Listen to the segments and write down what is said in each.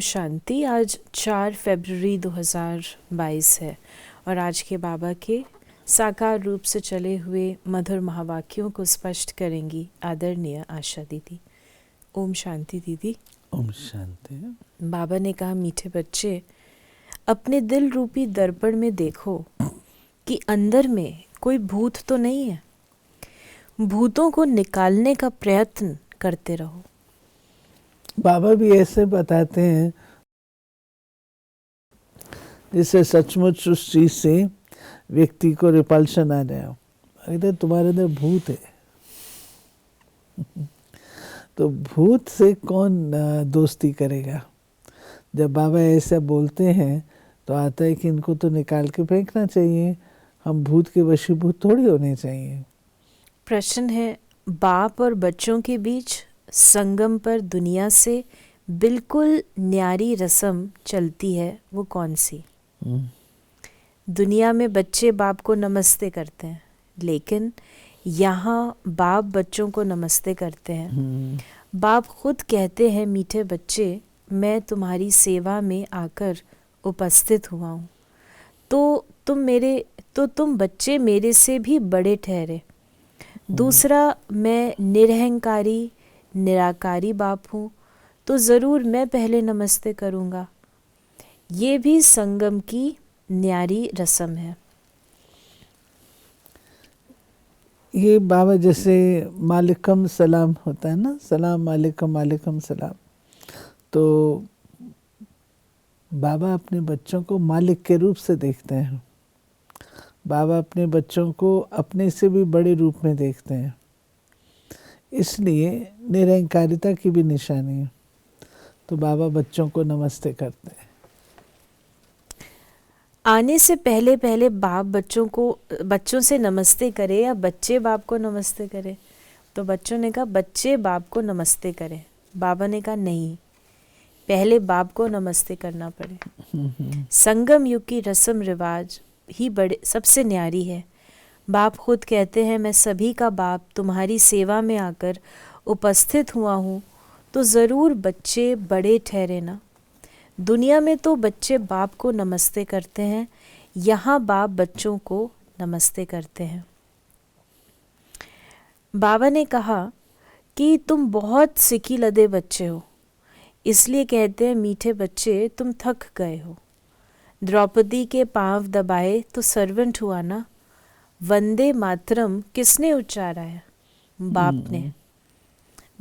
शांति। आज 4 फरवरी 2022 है और आज के बाबा के साकार रूप से चले हुए मधुर महावाक्यों को स्पष्ट करेंगी आदरणीय आशा दीदी। ओम शांति दीदी। ओम शांति। बाबा ने कहा, मीठे बच्चे, अपने दिल रूपी दर्पण में देखो कि अंदर में कोई भूत तो नहीं है। भूतों को निकालने का प्रयत्न करते रहो। बाबा भी ऐसे बताते हैं जिससे सचमुच उस चीज से व्यक्ति को रिपल्शन आ जाए। अगर तुम्हारे अंदर भूत है तो भूत से कौन दोस्ती करेगा। जब बाबा ऐसा बोलते हैं तो आता है कि इनको तो निकाल के फेंकना चाहिए, हम भूत के वशीभूत थोड़ी होने चाहिए। प्रश्न है, बाप और बच्चों के बीच संगम पर दुनिया से बिल्कुल न्यारी रस्म चलती है, वो कौन सी? दुनिया में बच्चे बाप को नमस्ते करते हैं, लेकिन यहाँ बाप बच्चों को नमस्ते करते हैं। बाप खुद कहते हैं, मीठे बच्चे, मैं तुम्हारी सेवा में आकर उपस्थित हुआ हूँ, तो तुम बच्चे मेरे से भी बड़े ठहरे। दूसरा, मैं निरहंकारी निराकारी बाप हूँ, तो ज़रूर मैं पहले नमस्ते करूँगा। ये भी संगम की न्यारी रस्म है। ये बाबा जैसे मालिकम सलाम होता है ना, सलाम मालिकम मालिकम सलाम, तो बाबा अपने बच्चों को मालिक के रूप से देखते हैं। बाबा अपने बच्चों को अपने से भी बड़े रूप में देखते हैं, इसलिए निरंकारिता की भी निशानी है। तो बाबा बच्चों को नमस्ते करते हैं। आने से पहले पहले बाप बच्चों से नमस्ते करे या बच्चे बाप को नमस्ते करे? तो बच्चों ने कहा बच्चे बाप को नमस्ते करें। बाबा ने कहा नहीं, पहले बाप को नमस्ते करना पड़े। संगम युग की रस्म रिवाज ही सबसे न्यारी है। बाप खुद कहते हैं, मैं सभी का बाप तुम्हारी सेवा में आकर उपस्थित हुआ हूँ, तो ज़रूर बच्चे बड़े ठहरे ना। दुनिया में तो बच्चे बाप को नमस्ते करते हैं, यहाँ बाप बच्चों को नमस्ते करते हैं। बाबा ने कहा कि तुम बहुत सिकी लदे बच्चे हो, इसलिए कहते हैं, मीठे बच्चे, तुम थक गए हो। द्रौपदी के पांव दबाए तो सर्वेंट हुआ ना। वंदे मातरम किसने उच्चारा है? बाप ने।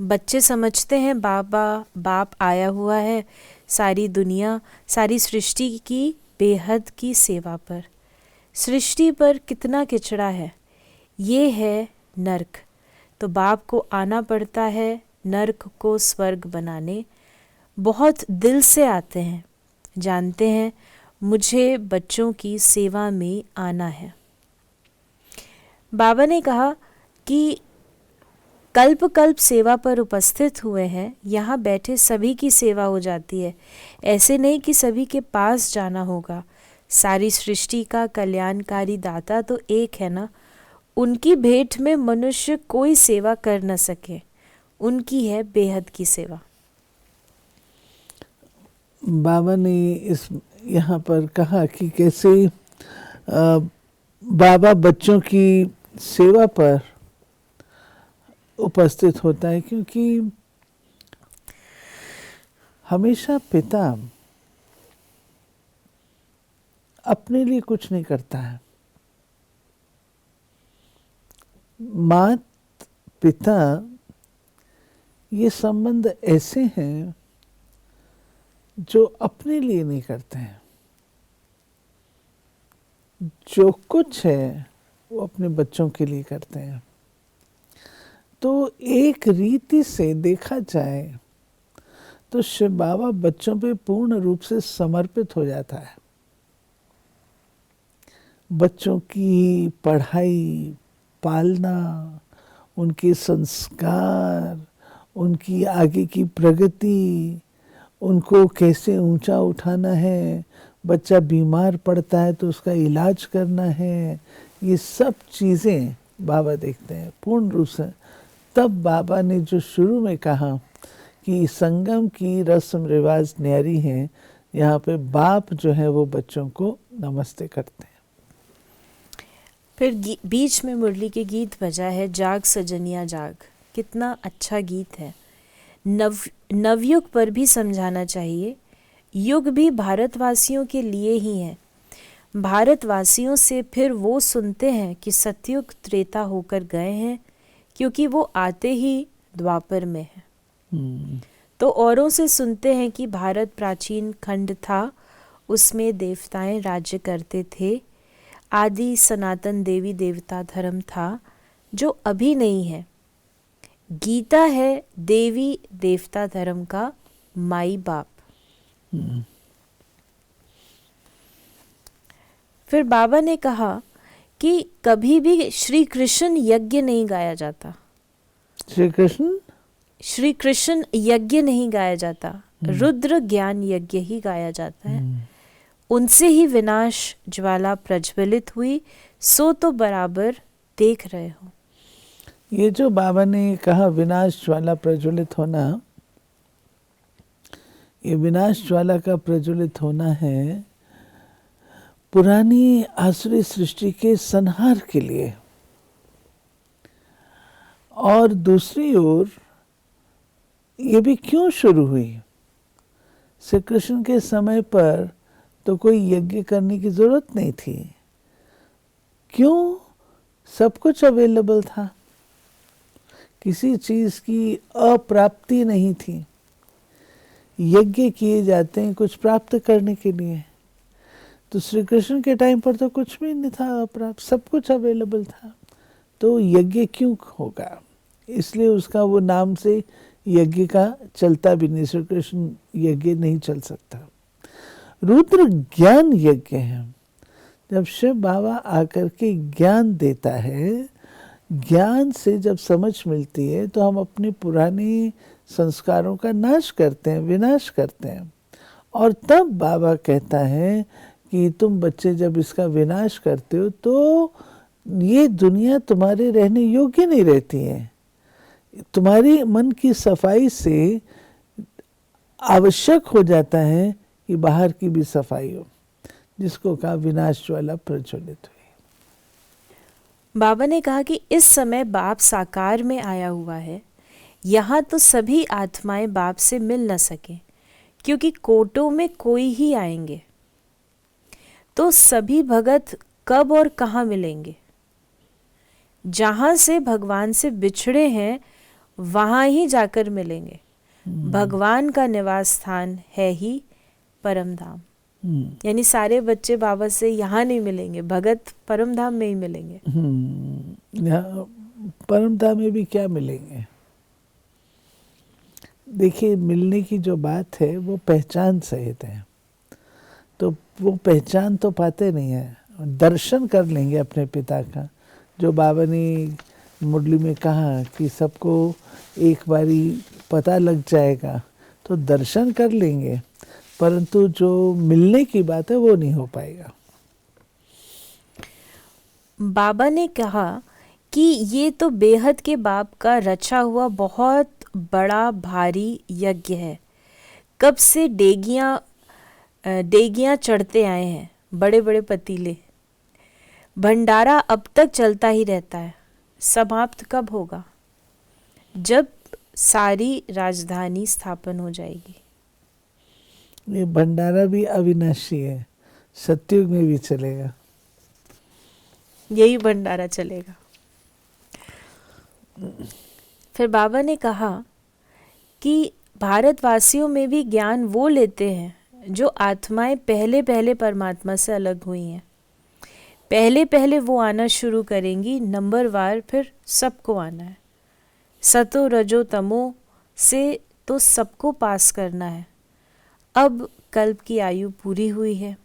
बच्चे समझते हैं बाप आया हुआ है सारी दुनिया, सारी सृष्टि की बेहद की सेवा पर। सृष्टि पर कितना किचड़ा है, ये है नर्क, तो बाप को आना पड़ता है नर्क को स्वर्ग बनाने। बहुत दिल से आते हैं, जानते हैं मुझे बच्चों की सेवा में आना है। बाबा ने कहा कि कल्प कल्प सेवा पर उपस्थित हुए हैं, यहाँ बैठे सभी की सेवा हो जाती है। ऐसे नहीं कि सभी के पास जाना होगा। सारी सृष्टि का कल्याणकारी दाता तो एक है ना, उनकी भेंट में मनुष्य कोई सेवा कर न सके, उनकी है बेहद की सेवा। बाबा ने इस यहाँ पर कहा कि कैसे बाबा बच्चों की सेवा पर उपस्थित होता है, क्योंकि हमेशा पिता अपने लिए कुछ नहीं करता है। मात पिता ये संबंध ऐसे हैं जो अपने लिए नहीं करते हैं। जो कुछ है वो अपने बच्चों के लिए करते हैं। तो एक रीति से देखा जाए तो शिव बाबा बच्चों पे पूर्ण रूप से समर्पित हो जाता है। बच्चों की पढ़ाई, पालना, उनके संस्कार, उनकी आगे की प्रगति, उनको कैसे ऊंचा उठाना है, बच्चा बीमार पड़ता है तो उसका इलाज करना है, ये सब चीज़ें बाबा देखते हैं पूर्ण रूप से। तब बाबा ने जो शुरू में कहा कि संगम की रस्म रिवाज न्यारी हैं। यहाँ पे बाप जो है वो बच्चों को नमस्ते करते हैं। फिर बीच में मुरली के गीत बजा है, जाग सजनिया जाग। कितना अच्छा गीत है। नवयुग पर भी समझाना चाहिए, युग भी भारतवासियों के लिए ही है। भारतवासियों से फिर वो सुनते हैं कि सतयुग त्रेता होकर गए हैं, क्योंकि वो आते ही द्वापर में है। तो औरों से सुनते हैं कि भारत प्राचीन खंड था, उसमें देवताएं राज्य करते थे। आदि सनातन देवी देवता धर्म था, जो अभी नहीं है। गीता है देवी देवता धर्म का माई बाप। फिर बाबा ने कहा कि कभी भी श्री कृष्ण यज्ञ नहीं गाया जाता। श्री कृष्ण यज्ञ नहीं गाया जाता, रुद्र ज्ञान यज्ञ ही गाया जाता है। उनसे ही विनाश ज्वाला प्रज्वलित हुई, सो तो बराबर देख रहे हो। ये जो बाबा ने कहा विनाश ज्वाला प्रज्वलित होना, ये विनाश ज्वाला का प्रज्वलित होना है पुरानी आसुरी सृष्टि के संहार के लिए। और दूसरी ओर ये भी क्यों शुरू हुई? श्री कृष्ण के समय पर तो कोई यज्ञ करने की जरूरत नहीं थी। क्यों? सब कुछ अवेलेबल था, किसी चीज की अप्राप्ति नहीं थी। यज्ञ किए जाते हैं कुछ प्राप्त करने के लिए। तो श्री कृष्ण के टाइम पर तो कुछ भी नहीं था अप्राप्त, सब कुछ अवेलेबल था। तो यज्ञ क्यों होगा? इसलिए उसका वो नाम से यज्ञ का चलता भी नहीं। श्री कृष्ण यज्ञ नहीं चल सकता। रुद्र ज्ञान यज्ञ है। जब शिव बाबा आकर के ज्ञान देता है, ज्ञान से जब समझ मिलती है तो हम अपने पुराने संस्कारों का नाश करते हैं, विनाश करते हैं। और तब बाबा कहता है कि तुम बच्चे जब इसका विनाश करते हो तो ये दुनिया तुम्हारे रहने योग्य नहीं रहती है। तुम्हारी मन की सफाई से आवश्यक हो जाता है कि बाहर की भी सफाई हो, जिसको कहा विनाश ज्वाला प्रज्वलित हुई। बाबा ने कहा कि इस समय बाप साकार में आया हुआ है। यहाँ तो सभी आत्माएं बाप से मिल न सके, क्योंकि कोटों में कोई ही आएंगे। तो सभी भगत कब और कहाँ मिलेंगे? जहाँ से भगवान से बिछड़े हैं वहाँ ही जाकर मिलेंगे। भगवान का निवास स्थान है ही परम धाम। यानी सारे बच्चे बाबा से यहाँ नहीं मिलेंगे, भगत परम धाम में ही मिलेंगे। यहाँ परम धाम में भी क्या मिलेंगे? देखिए, मिलने की जो बात है वो पहचान सहित है। तो वो पहचान तो पाते नहीं है, दर्शन कर लेंगे अपने पिता का। जो बाबा ने मुरली में कहा कि सबको एक बारी पता लग जाएगा, तो दर्शन कर लेंगे, परंतु जो मिलने की बात है वो नहीं हो पाएगा। बाबा ने कहा कि ये तो बेहद के बाप का रचा हुआ बहुत बड़ा भारी यज्ञ है। कब से डेगियां चढ़ते आए हैं, बड़े बड़े पतीले। भंडारा अब तक चलता ही रहता है। समाप्त कब होगा? जब सारी राजधानी स्थापन हो जाएगी। ये भंडारा भी अविनाशी है, सतयुग में भी चलेगा। यही भंडारा चलेगा। फिर बाबा ने कहा कि भारतवासियों में भी ज्ञान वो लेते हैं जो आत्माएं पहले पहले परमात्मा से अलग हुई हैं। पहले पहले वो आना शुरू करेंगी, नंबरवार फिर सबको आना है। सतो रजो तमो से तो सबको पास करना है। अब कल्प की आयु पूरी हुई है,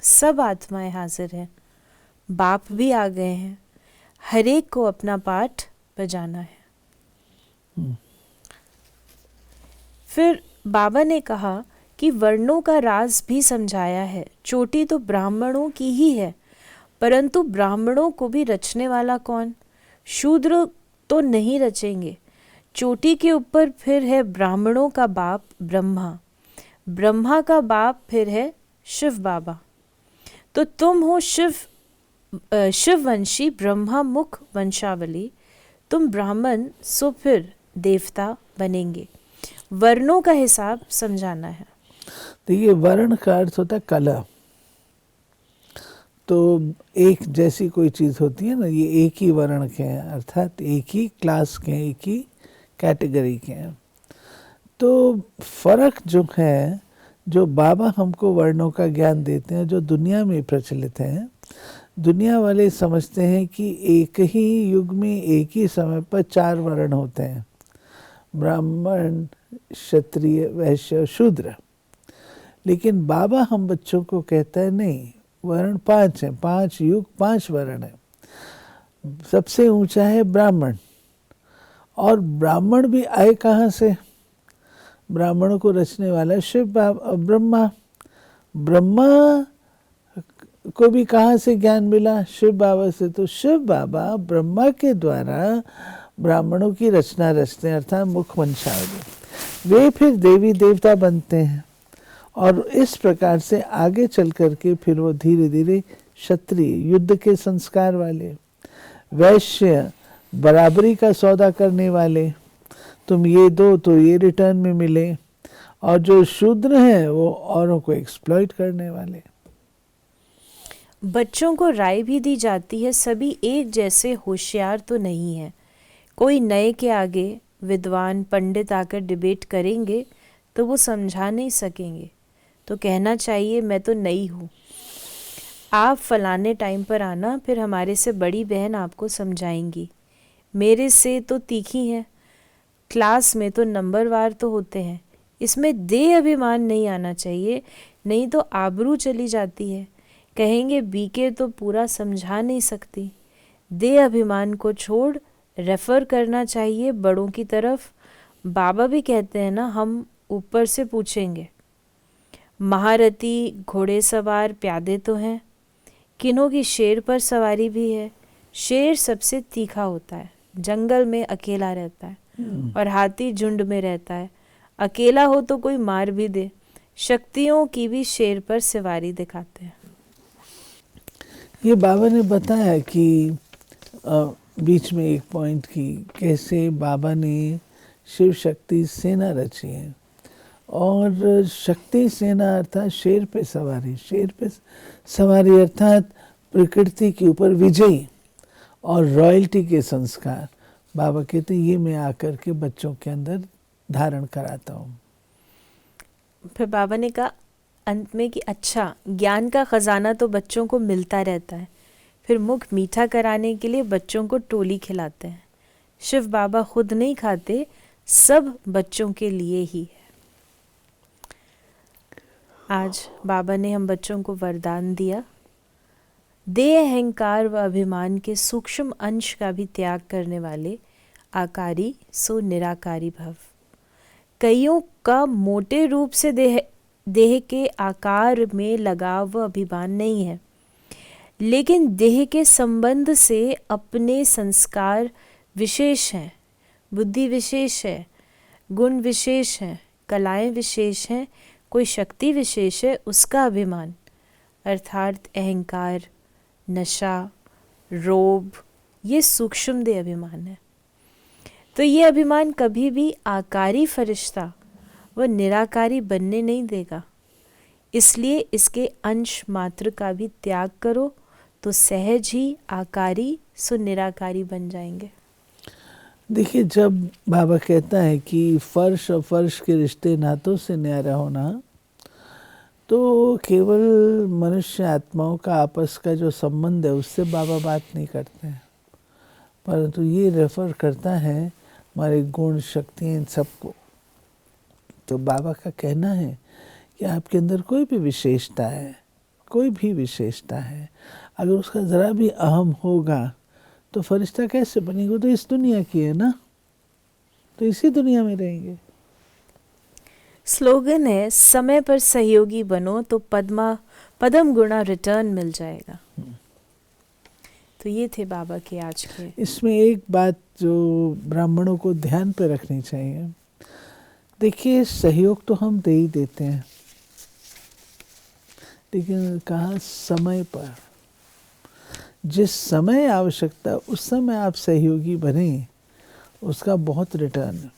सब आत्माएं हाजिर हैं, बाप भी आ गए हैं। हर एक को अपना पाठ बजाना है। फिर बाबा ने कहा कि वर्णों का राज भी समझाया है। चोटी तो ब्राह्मणों की ही है, परंतु ब्राह्मणों को भी रचने वाला कौन? शूद्र तो नहीं रचेंगे। चोटी के ऊपर फिर है ब्राह्मणों का बाप ब्रह्मा, ब्रह्मा का बाप फिर है शिव बाबा। तो तुम हो शिववंशी ब्रह्मा मुख वंशावली, तुम ब्राह्मण सो फिर देवता बनेंगे। वर्णों का हिसाब समझाना है। देखिए, वर्ण का अर्थ होता है कला। तो एक जैसी कोई चीज़ होती है ना, ये एक ही वर्ण के हैं, अर्थात एक ही क्लास के हैं, एक ही कैटेगरी के हैं। तो फर्क जो है, जो बाबा हमको वर्णों का ज्ञान देते हैं, जो दुनिया में प्रचलित हैं, दुनिया वाले समझते हैं कि एक ही युग में एक ही समय पर 4 वर्ण होते हैं, ब्राह्मण, क्षत्रिय, वैश्य, शूद्र। लेकिन बाबा हम बच्चों को कहता है नहीं, वर्ण 5 हैं, 5 युग, 5 वर्ण है। सबसे ऊंचा है ब्राह्मण। और ब्राह्मण भी आए कहाँ से? ब्राह्मणों को रचने वाला शिव बाबा ब्रह्मा। ब्रह्मा को भी कहाँ से ज्ञान मिला? शिव बाबा से। तो शिव बाबा ब्रह्मा के द्वारा ब्राह्मणों की रचना रचते हैं, अर्थात मुख वंशावली। वे फिर देवी देवता बनते हैं और इस प्रकार से आगे चल करके फिर वो धीरे धीरे क्षत्रिय, युद्ध के संस्कार वाले, वैश्य, बराबरी का सौदा करने वाले, तुम ये दो तो ये रिटर्न में मिले, और जो शूद्र हैं वो औरों को एक्सप्लॉइट करने वाले। बच्चों को राय भी दी जाती है, सभी एक जैसे होशियार तो नहीं है। कोई नए के आगे विद्वान पंडित आकर डिबेट करेंगे तो वो समझा नहीं सकेंगे, तो कहना चाहिए मैं तो नई हूँ, आप फलाने टाइम पर आना, फिर हमारे से बड़ी बहन आपको समझाएंगी। मेरे से तो तीखी है, क्लास में तो नंबरवार तो होते हैं। इसमें देह अभिमान नहीं आना चाहिए, नहीं तो आबरू चली जाती है। कहेंगे बीके तो पूरा समझा नहीं सकती। देह अभिमान को छोड़ रेफर करना चाहिए बड़ों की तरफ। बाबा भी कहते हैं ना, हम ऊपर से पूछेंगे। महारथी घोड़ेसवार प्यादे तो हैं, किन्हों की शेर पर सवारी भी है। शेर सबसे तीखा होता है, जंगल में अकेला रहता है, और हाथी झुंड में रहता है। अकेला हो तो कोई मार भी दे। शक्तियों की भी शेर पर सवारी दिखाते हैं। ये बाबा ने बताया कि बीच में एक पॉइंट की कैसे बाबा ने शिव शक्ति सेना रची है। और शक्ति सेना अर्थात शेर पे सवारी, शेर पे सवारी अर्थात प्रकृति के ऊपर विजयी और रॉयल्टी के संस्कार। बाबा कहते ये मैं आकर के बच्चों के अंदर धारण कराता हूँ। फिर बाबा ने कहा अंत में कि अच्छा, ज्ञान का खजाना तो बच्चों को मिलता रहता है, फिर मुख मीठा कराने के लिए बच्चों को टोली खिलाते हैं। शिव बाबा खुद नहीं खाते, सब बच्चों के लिए ही है। आज बाबा ने हम बच्चों को वरदान दिया, देह अहंकार व अभिमान के सूक्ष्म अंश का भी त्याग करने वाले आकारी सो निराकारी भव। कईयों का मोटे रूप से देह के आकार में लगाव व अभिमान नहीं है, लेकिन देह के संबंध से अपने संस्कार विशेष हैं, बुद्धि विशेष है, गुण विशेष हैं, कलाएं विशेष हैं, कोई शक्ति विशेष है, उसका अभिमान अर्थात अहंकार, नशा, रोब, ये सूक्ष्म देह अभिमान है। तो ये अभिमान कभी भी आकारी फरिश्ता व निराकारी बनने नहीं देगा। इसलिए इसके अंश मात्र का भी त्याग करो तो सहज ही आकारी सो निराकारी बन जाएंगे। देखिए, जब बाबा कहता है कि फर्श और फर्श के रिश्ते नातों से न्यारा होना, तो केवल मनुष्य आत्माओं का आपस का जो संबंध है उससे बाबा बात नहीं करते हैं, परंतु ये रेफर करता है हमारे गुण, शक्तियाँ, इन सबको। तो बाबा का कहना है कि आपके अंदर कोई भी विशेषता है, कोई भी विशेषता है, अगर उसका ज़रा भी अहम होगा तो फरिश्ता कैसे बनेगा? तो इस दुनिया की है ना, तो इसी दुनिया में रहेंगे। स्लोगन है, समय पर सहयोगी बनो तो पद्म गुणा रिटर्न मिल जाएगा। तो ये थे बाबा के आज के। इसमें एक बात जो ब्राह्मणों को ध्यान पे रखनी चाहिए, देखिए सहयोग तो हम दे ही देते हैं, लेकिन कहाँ समय पर, जिस समय आवश्यकता उस समय आप सहयोगी बने, उसका बहुत रिटर्न है।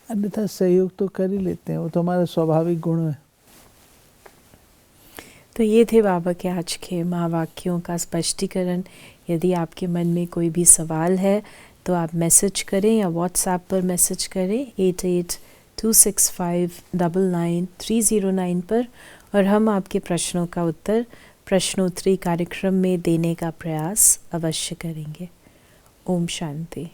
अन्यथा सहयोग तो कर ही लेते हैं, वो तो हमारा स्वाभाविक गुण है। तो ये थे बाबा के आज के महावाक्यों का स्पष्टीकरण। यदि आपके मन में कोई भी सवाल है तो आप मैसेज करें या व्हाट्सएप पर मैसेज करें 8826599309 पर, और हम आपके प्रश्नों का उत्तर प्रश्नोत्तरी कार्यक्रम में देने का प्रयास अवश्य करेंगे। ओम शांति।